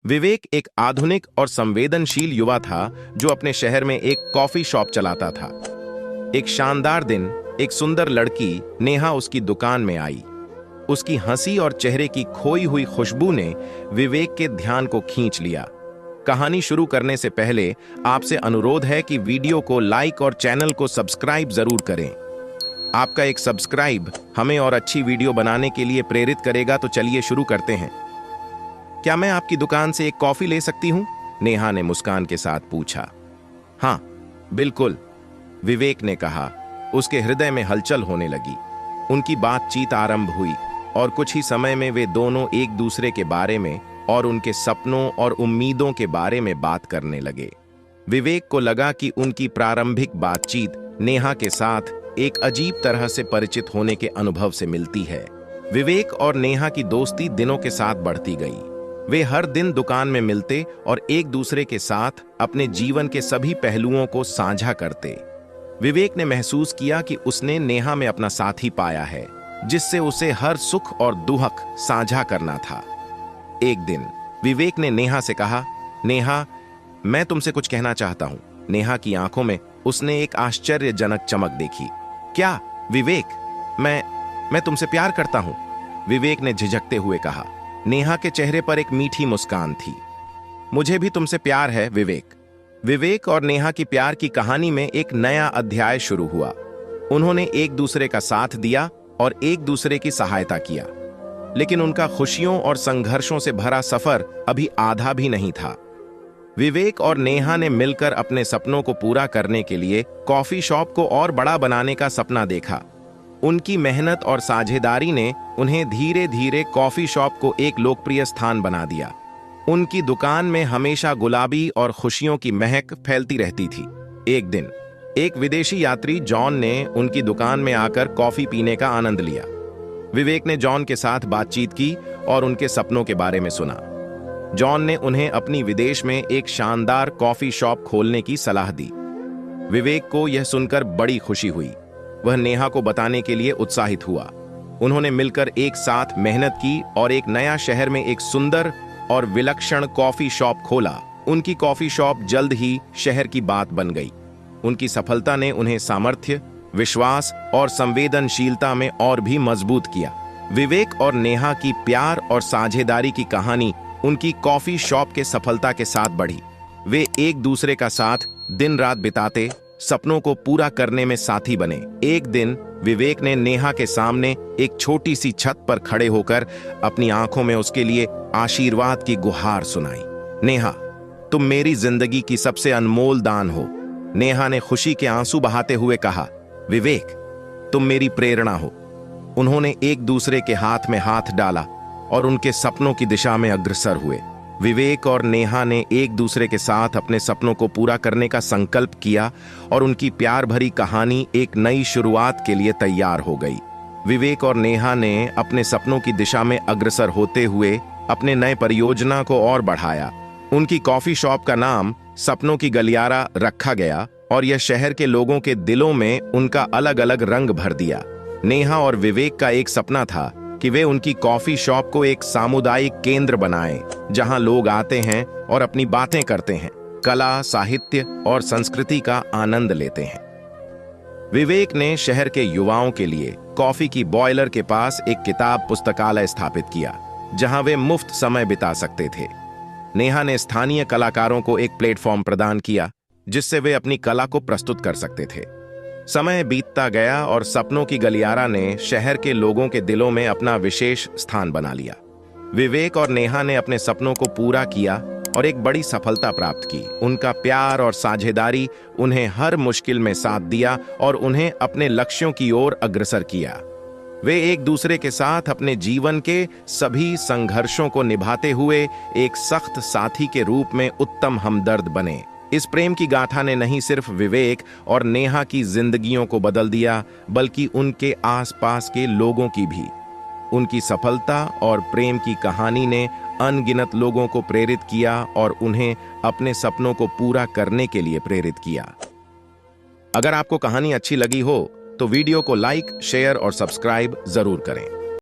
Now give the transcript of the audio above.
विवेक एक आधुनिक और संवेदनशील युवा था जो अपने शहर में एक कॉफी शॉप चलाता था। एक शानदार दिन एक सुंदर लड़की नेहा उसकी दुकान में आई। उसकी हंसी और चेहरे की खोई हुई खुशबू ने विवेक के ध्यान को खींच लिया। कहानी शुरू करने से पहले आपसे अनुरोध है कि वीडियो को लाइक और चैनल को सब्सक्राइब जरूर करें। आपका एक सब्सक्राइब हमें और अच्छी वीडियो बनाने के लिए प्रेरित करेगा। तो चलिए शुरू करते हैं। क्या मैं आपकी दुकान से एक कॉफी ले सकती हूं? नेहा ने मुस्कान के साथ पूछा। हाँ बिल्कुल, विवेक ने कहा। उसके हृदय में हलचल होने लगी। उनकी बातचीत आरंभ हुई और कुछ ही समय में वे दोनों एक दूसरे के बारे में और उनके सपनों और उम्मीदों के बारे में बात करने लगे। विवेक को लगा कि उनकी प्रारंभिक बातचीत नेहा के साथ एक अजीब तरह से परिचित होने के अनुभव से मिलती है। विवेक और नेहा की दोस्ती दिनों के साथ बढ़ती गई। वे हर दिन दुकान में मिलते और एक दूसरे के साथ अपने जीवन के सभी पहलुओं को साझा करते। विवेक ने महसूस किया कि उसने नेहा में अपना साथी पाया है, जिससे उसे हर सुख और दुख साझा करना था। एक दिन विवेक ने नेहा से कहा, नेहा, मैं तुमसे कुछ कहना चाहता हूं। नेहा की आंखों में उसने एक आश्चर्यजनक चमक देखी। क्या विवेक? मैं तुमसे प्यार करता हूं, विवेक ने झिझकते हुए कहा। नेहा के चेहरे पर एक मीठी मुस्कान थी। मुझे भी तुमसे प्यार है विवेक। विवेक और नेहा की प्यार की कहानी में एक नया अध्याय शुरू हुआ। उन्होंने एक दूसरे का साथ दिया और एक दूसरे की सहायता किया, लेकिन उनका खुशियों और संघर्षों से भरा सफर अभी आधा भी नहीं था। विवेक और नेहा ने मिलकर अपने सपनों को पूरा करने के लिए कॉफी शॉप को और बड़ा बनाने का सपना देखा। उनकी मेहनत और साझेदारी ने उन्हें धीरे धीरे कॉफी शॉप को एक लोकप्रिय स्थान बना दिया। उनकी दुकान में हमेशा गुलाबी और खुशियों की महक फैलती रहती थी। एक दिन एक विदेशी यात्री जॉन ने उनकी दुकान में आकर कॉफी पीने का आनंद लिया। विवेक ने जॉन के साथ बातचीत की और उनके सपनों के बारे में सुना। जॉन ने उन्हें अपनी विदेश में एक शानदार कॉफी शॉप खोलने की सलाह दी। विवेक को यह सुनकर बड़ी खुशी हुई। वह नेहा को बताने के लिए उत्साहित हुआ। उन्होंने मिलकर एक साथ मेहनत की और एक नया शहर में एक सुंदर और विलक्षण कॉफी शॉप खोला। उनकी कॉफी शॉप जल्द ही शहर की बात बन गई। उनकी सफलता ने उन्हें सामर्थ्य, विश्वास और संवेदनशीलता में और भी मजबूत किया। विवेक और नेहा की प्यार और साझेदारी की कहानी उनकी कॉफी शॉप के सफलता के साथ बढ़ी। वे एक दूसरे का साथ दिन रात बिताते, सपनों को पूरा करने में साथी बने। एक दिन विवेक ने नेहा के सामने एक छोटी सी छत पर खड़े होकर अपनी आंखों में उसके लिए आशीर्वाद की गुहार सुनाई। नेहा, तुम मेरी जिंदगी की सबसे अनमोल दान हो। नेहा ने खुशी के आंसू बहाते हुए कहा, विवेक, तुम मेरी प्रेरणा हो। उन्होंने एक दूसरे के हाथ में हाथ डाला और उनके सपनों की दिशा में अग्रसर हुए। विवेक और नेहा ने एक दूसरे के साथ अपने सपनों को पूरा करने का संकल्प किया और उनकी प्यार भरी कहानी एक नई शुरुआत के लिए तैयार हो गई। विवेक और नेहा ने अपने सपनों की दिशा में अग्रसर होते हुए अपने नए परियोजना को और बढ़ाया। उनकी कॉफी शॉप का नाम सपनों की गलियारा रखा गया और यह शहर के लोगों के दिलों में उनका अलग अलग रंग भर दिया। नेहा और विवेक का एक सपना था कि वे उनकी कॉफी शॉप को एक सामुदायिक केंद्र बनाएं, जहां लोग आते हैं और अपनी बातें करते हैं, कला, साहित्य और संस्कृति का आनंद लेते हैं। विवेक ने शहर के युवाओं के लिए कॉफी की बॉयलर के पास एक किताब पुस्तकालय स्थापित किया, जहां वे मुफ्त समय बिता सकते थे। नेहा ने स्थानीय कलाकारों को एक प्लेटफॉर्म प्रदान किया, जिससे वे अपनी कला को प्रस्तुत कर सकते थे। समय बीतता गया और सपनों की गलियारा ने शहर के लोगों के दिलों में अपना विशेष स्थान बना लिया। विवेक और नेहा ने अपने सपनों को पूरा किया और एक बड़ी सफलता प्राप्त की। उनका प्यार और साझेदारी उन्हें हर मुश्किल में साथ दिया और उन्हें अपने लक्ष्यों की ओर अग्रसर किया। वे एक दूसरे के साथ अपने जीवन के सभी संघर्षों को निभाते हुए एक सख्त साथी के रूप में उत्तम हमदर्द बने। इस प्रेम की गाथा ने नहीं सिर्फ विवेक और नेहा की जिंदगियों को बदल दिया, बल्कि उनके आसपास के लोगों की भी। उनकी सफलता और प्रेम की कहानी ने अनगिनत लोगों को प्रेरित किया और उन्हें अपने सपनों को पूरा करने के लिए प्रेरित किया। अगर आपको कहानी अच्छी लगी हो तो वीडियो को लाइक, शेयर और सब्सक्राइब जरूर करें।